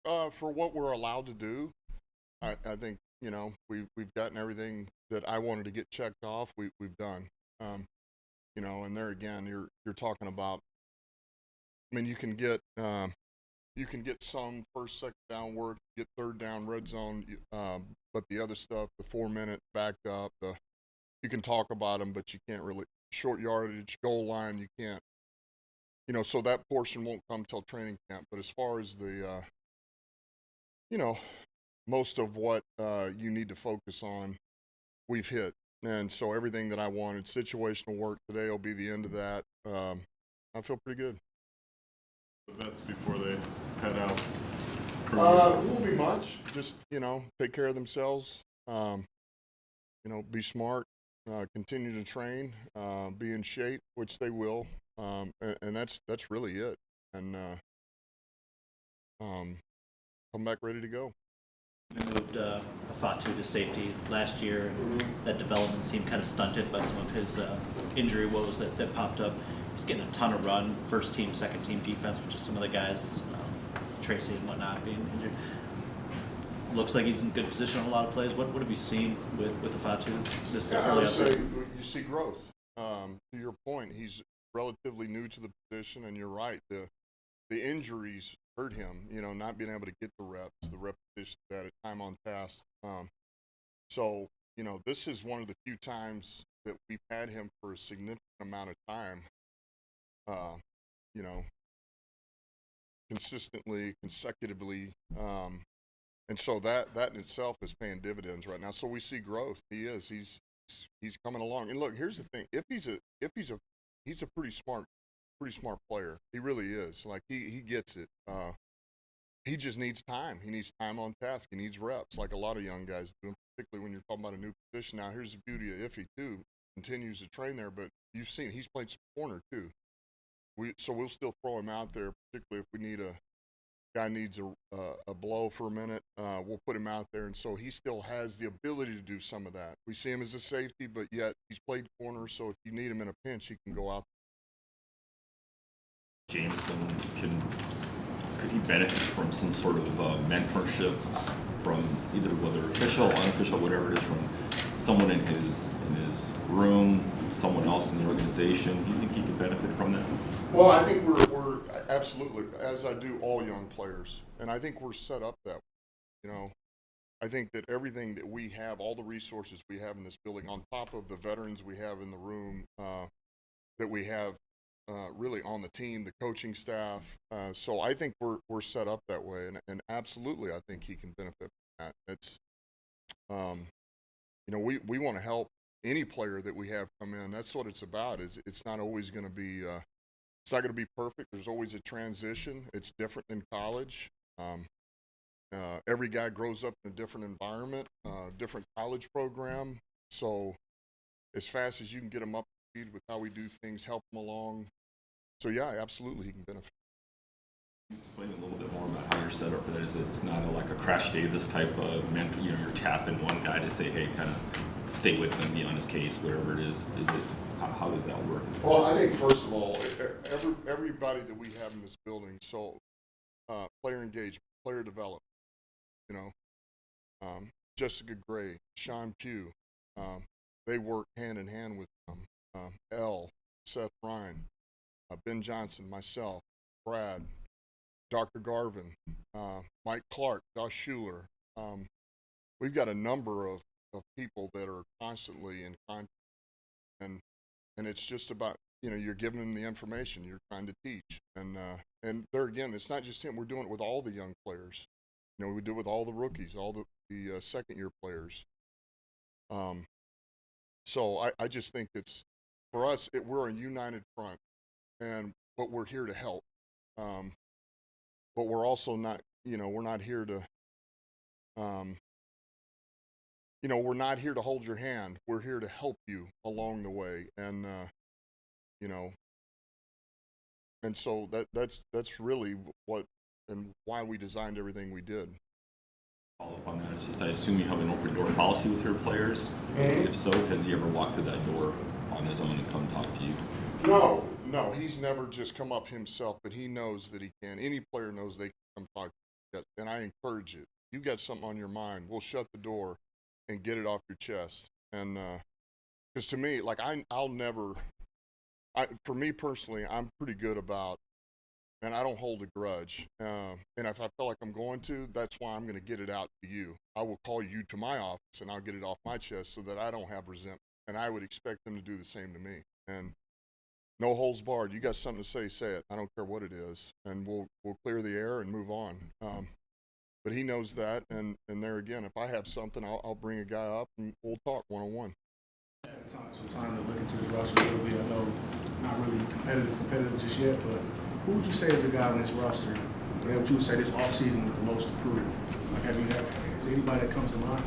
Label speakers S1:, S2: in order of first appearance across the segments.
S1: for what we're allowed to do, I think we've gotten everything that I wanted to get checked off. We've done. And there again, you're talking about. I mean, you can get some first, second down work, get third down, red zone, but the other stuff, the 4 minute backed up, you can talk about them, but you can't really short yardage, goal line, you can't. So that portion won't come till training camp. But as far as the, most of what you need to focus on, we've hit. And so everything that I wanted, situational work today will be the end of that. I feel pretty good.
S2: That's before they head out.
S1: It won't be much. Just, take care of themselves. Be smart, continue to train, be in shape, which they will. And that's really it. And come back ready to go.
S3: You moved Afatu to safety last year, and that development seemed kind of stunted by some of his injury woes that popped up. He's getting a ton of run, first team, second team defense, which is some of the guys, Tracy and whatnot, being injured. Looks like he's in good position on a lot of plays. What have you seen with Afatu this
S1: I
S3: early
S1: would
S3: up
S1: say
S3: there?
S1: you see growth. To your point, he's relatively new to the position, and you're right. The injuries hurt him, not being able to get the repetition, that time on task. So, this is one of the few times that we've had him for a significant amount of time, consistently, consecutively. And so that in itself is paying dividends right now. So we see growth. He's coming along. And look, here's the thing: he's a pretty smart player. He really is. Like he gets it. He just needs time. He needs time on task. He needs reps, like a lot of young guys do, particularly when you're talking about a new position. Now, here's the beauty of Iffy too. Continues to train there, but you've seen he's played some corner too. So we'll still throw him out there, particularly if we need a guy needs a blow for a minute. We'll put him out there, and so he still has the ability to do some of that. We see him as a safety, but yet he's played corner. So if you need him in a pinch, he can go out.
S4: Jameson, could he benefit from some sort of mentorship from either whether official, unofficial, whatever it is, from someone in his room, someone else in the organization? Do you think he could benefit from that?
S1: Well, I think we're absolutely, as I do all young players, and I think we're set up that way. I think that everything that we have, all the resources we have in this building, on top of the veterans we have in the room, that we have really on the team, the coaching staff. So I think we're set up that way, and absolutely, I think he can benefit from that. It's, we want to help any player that we have come in. That's what it's about. It's not always going to be. It's not going to be perfect. There's always a transition. It's different than college. Every guy grows up in a different environment, different college program. So as fast as you can get them up to speed with how we do things, help them along. So yeah, absolutely, he can benefit.
S4: Can you explain a little bit more about how you're set up for that? Is it's not like a Crash Davis type of mentor, you're tapping one guy to say, hey, kind of stay with him, be on his case, whatever it is. Is it, how does that work?
S1: Well, I think first of all, everybody that we have in this building, so player engagement, player development, Jessica Gray, Sean Pugh, they work hand in hand with Seth Ryan, Ben Johnson, myself, Brad, Dr. Garvin, Mike Clark, Josh Schuler. We've got a number of people that are constantly in contact, and it's just about, you're giving them the information, you're trying to teach. And there again, it's not just him, we're doing it with all the young players. We do it with all the rookies, all the second-year players. So I just think it's, for us, we're a united front, but we're here to help. But we're also not, we're not here to, we're not here to hold your hand. We're here to help you along the way. And, and so that's really what and why we designed everything we did.
S4: Follow up on that. It's just, I assume you have an open door policy with your players.
S1: Mm-hmm.
S4: If so, has he ever walked through that door on his own and come talk to you?
S1: No, he's never just come up himself, but he knows that he can. Any player knows they can come talk. And I encourage it. You got something on your mind, we'll shut the door and get it off your chest. And because to me, like I'll never. For me personally, I'm pretty good about, and I don't hold a grudge. And if I feel like I'm going to, that's why I'm going to get it out to you. I will call you to my office and I'll get it off my chest so that I don't have resentment. And I would expect them to do the same to me. And no holds barred. You got something to say it. I don't care what it is. And we'll clear the air and move on. But he knows that. And there again, if I have something, I'll bring a guy up and we'll talk one-on-one.
S5: Some time to look into the roster a little bit. I know not really competitive just yet, but who would you say is a guy on this roster, whatever you would say this offseason with the most to prove? Like, is there anybody that comes to mind?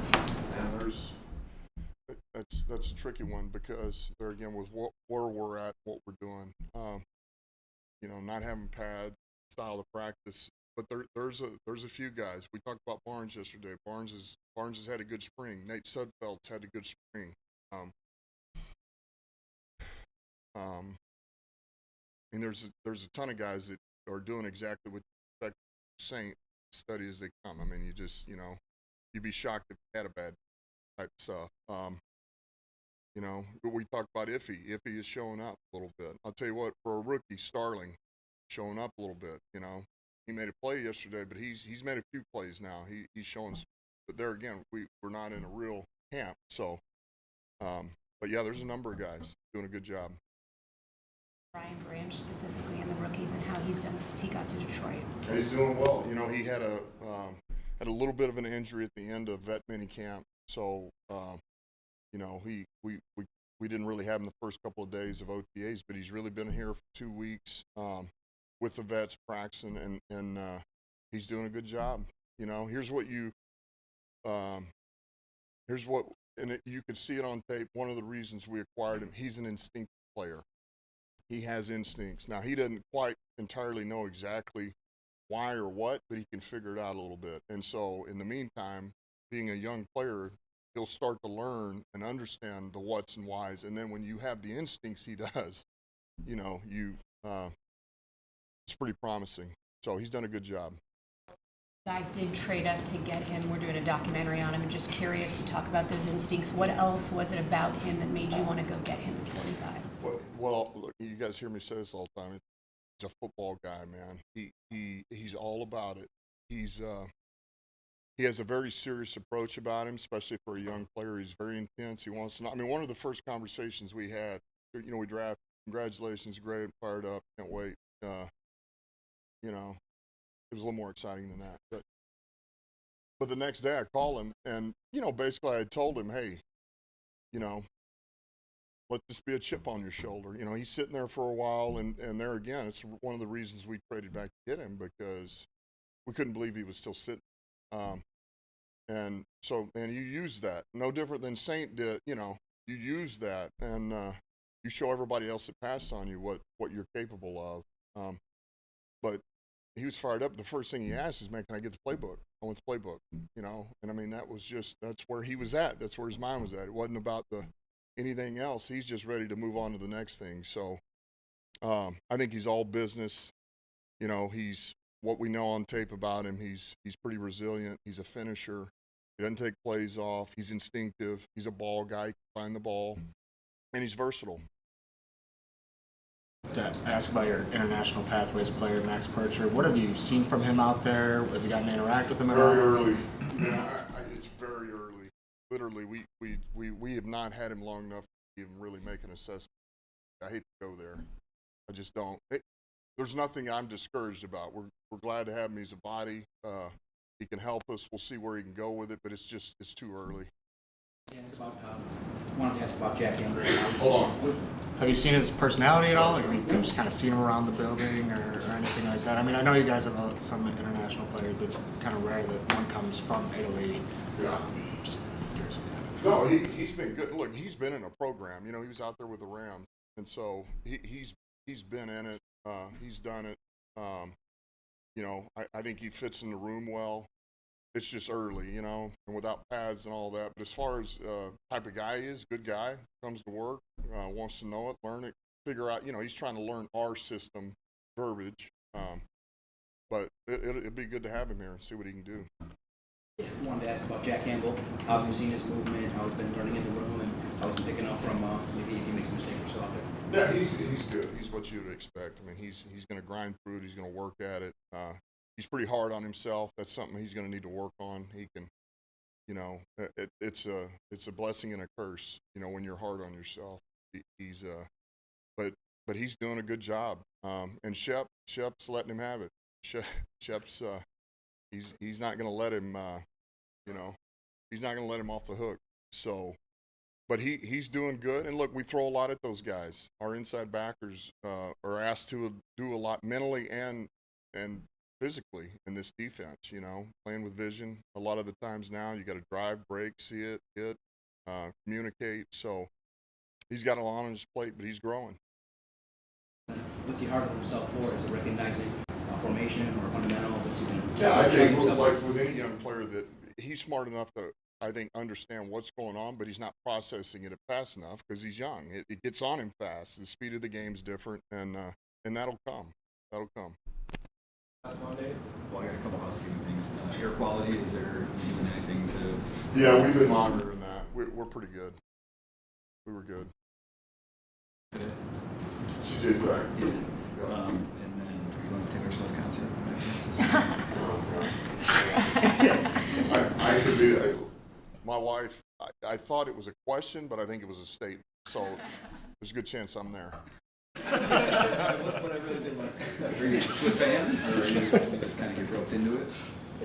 S1: And that's a tricky one because there again with where we're at, what we're doing, not having pads, style of practice. But there's a few guys. We talked about Barnes yesterday. Barnes has had a good spring. Nate Sudfeld's had a good spring. And there's a ton of guys that are doing exactly what you expect Saint study as they come. I mean, you'd be shocked if you had a bad type stuff. We talked about Iffy. Iffy is showing up a little bit. I'll tell you what, for a rookie, Starling showing up a little bit. He made a play yesterday, but he's made a few plays now. He's showing. But there again, we're not in a real camp. So, but yeah, there's a number of guys doing a good job.
S6: Ryan Branch specifically and the rookies and how he's done since he got to Detroit.
S1: And he's doing well. He had a little bit of an injury at the end of vet mini camp, so we didn't really have him the first couple of days of OTAs, but he's really been here for 2 weeks with the vets practicing, and he's doing a good job. Here's what you could see it on tape. One of the reasons we acquired him, he's an instinctive player. He has instincts. Now, he doesn't quite entirely know exactly why or what, but he can figure it out a little bit. And so, in the meantime, being a young player, he'll start to learn and understand the whats and whys. And then when you have the instincts he does, it's pretty promising. So he's done a good job.
S6: Guys did trade up to get him. We're doing a documentary on him, and just curious to talk about those instincts. What else was it about him that made you want to go get him at 45?
S1: Well, look, you guys hear me say this all the time. He's a football guy, man. He's all about it. He has a very serious approach about him, especially for a young player. He's very intense. He wants to know. I mean, one of the first conversations we had, we drafted. Congratulations, great, fired up, can't wait. It was a little more exciting than that. But the next day I called him, and basically I told him, hey, let this be a chip on your shoulder. He's sitting there for a while, and there again, it's one of the reasons we traded back to get him, because we couldn't believe he was still sitting. And you use that, no different than Saint did. You use that, and you show everybody else that passed on you what you're capable of. But he was fired up. The first thing he asked is, man, can I get the playbook? I want the playbook, And I mean, that's where he was at. That's where his mind was at. It wasn't about anything else. He's just ready to move on to the next thing. So I think he's all business. He's what we know on tape about him. He's pretty resilient. He's a finisher. He doesn't take plays off. He's instinctive. He's a ball guy. He can find the ball. And he's versatile.
S5: To ask about your international pathways player, Max Percher. What have you seen from him out there? Have you gotten to interact with him at all?
S1: Very early. It's very early. Literally, we have not had him long enough to even really make an assessment. I hate to go there. I just don't. There's nothing I'm discouraged about. We're glad to have him. He's a body. He can help us. We'll see where he can go with it, but it's too early.
S7: I wanted to ask about Jack Younger.
S1: Hold on.
S5: Have you seen his personality at all? Like, have you just kind of seen him around the building or anything like that? I mean, I know you guys have some international players, but it's kind of rare that one comes from Italy.
S1: Yeah.
S5: Just curious if
S1: you have. No, he's been good. Look, he's been in a program. He was out there with the Rams, and so he's been in it. He's done it. I think he fits in the room well. It's just early, and without pads and all that. But as far as type of guy he is, good guy, comes to work, wants to know it, learn it, figure out, he's trying to learn our system verbiage. but it'd be good to have him here and see what he can do.
S7: Wanted to ask about Jack Campbell. How have you seen his movement? How he's been running in the room, and how he's been picking up from maybe if he makes a mistake or so out there?
S1: Yeah, he's good. He's what you would expect. I mean, he's going to grind through it. He's going to work at it. He's pretty hard on himself. That's something he's going to need to work on. He can, you know, it's a blessing and a curse. You know, when you're hard on yourself. But he's doing a good job. And Shep's letting him have it. Shep's he's not going to let him. You know, he's not going to let him off the hook. So. But he's doing good. And look, we throw a lot at those guys. Our inside backers are asked to do a lot mentally and physically in this defense, you know, playing with vision. A lot of the times now you got to drive, break, see it, hit, communicate. So he's got a lot on his plate, but he's growing.
S7: What's he hard on himself for? Is it recognizing formation or fundamental? What's he been
S1: Yeah, I think
S7: himself?
S1: like with any young player that he's smart enough to, I think, understand what's going on, but he's not processing it fast enough because he's young. It gets on him fast. The speed of the game's different, and that'll come. That'll come.
S8: Last Monday, well, I got a couple housekeeping things. Air quality, is there doing anything to?
S1: Yeah, we've been monitoring that. We're pretty good. We were good.
S8: Good.
S1: CJ back.
S8: Yeah.
S1: Yeah.
S8: And then are you going to Taylor Swift concert?
S1: I could be. My wife, I thought it was a question, but I think it was a statement. So there's a good chance I'm there.
S8: What I really did want to, are you a Swift fan, or are you just kind of get roped into it?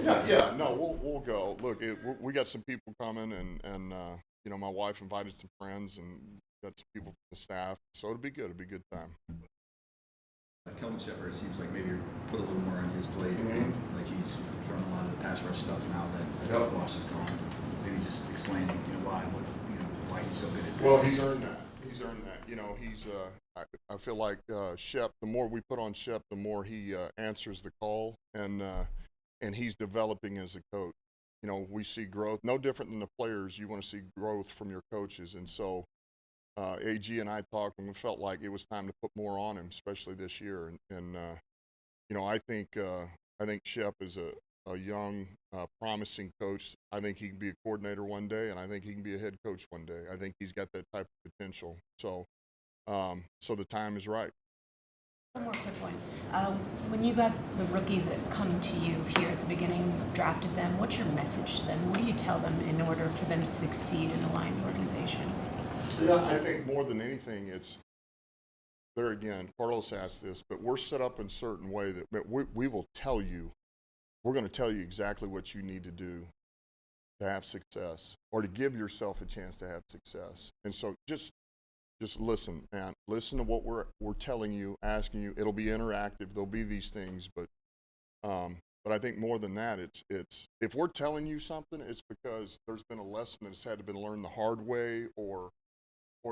S1: Yeah, no, we'll go. Look, we got some people coming, and you know, my wife invited some friends, and got some people from the staff. So it'll be good. It'll be a good time.
S8: Kelvin Shepherd seems like maybe put a little more on his plate.
S1: Mm-hmm.
S8: Like he's throwing a lot of the pass rush stuff now that
S1: Yep.
S8: Bosch is gone. Maybe just explain, why he's so good at.
S1: Well, he's earned that. He's earned that. You know, he's. I feel like Shep. The more we put on Shep, the more he answers the call, and he's developing as a coach. You know, we see growth. No different than the players. You want to see growth from your coaches, and so AG and I talked, and we felt like it was time to put more on him, especially this year. And you know, I think Shep is a young, promising coach. I think he can be a coordinator one day, and I think he can be a head coach one day. I think he's got that type of potential. So, so the time is right.
S6: One more quick one. When you got the rookies that come to you here at the beginning, drafted them, what's your message to them? What do you tell them in order for them to succeed in the Lions organization?
S1: Yeah, I think more than anything, it's there again. Carlos asked this, but we're set up in a certain way that we will tell you. We're going to tell you exactly what you need to do to have success, or to give yourself a chance to have success. And so just listen, man. Listen to what we're telling you, asking you. It'll be interactive. There'll be these things, but I think more than that, it's if we're telling you something, it's because there's been a lesson that has had to been learned the hard way, or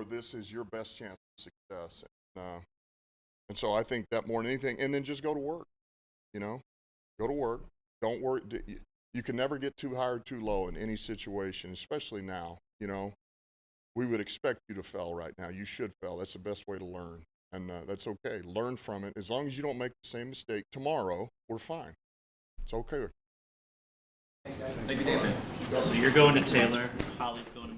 S1: this is your best chance of success. And so I think that more than anything, and then just go to work. You know, go to work. Don't worry. You can never get too high or too low in any situation, especially now. You know, we would expect you to fail right now. You should fail. That's the best way to learn, and that's okay. Learn from it. As long as you don't make the same mistake tomorrow, we're fine. It's okay.
S8: Thank you, David.
S3: So you're going to Taylor, Holly's going to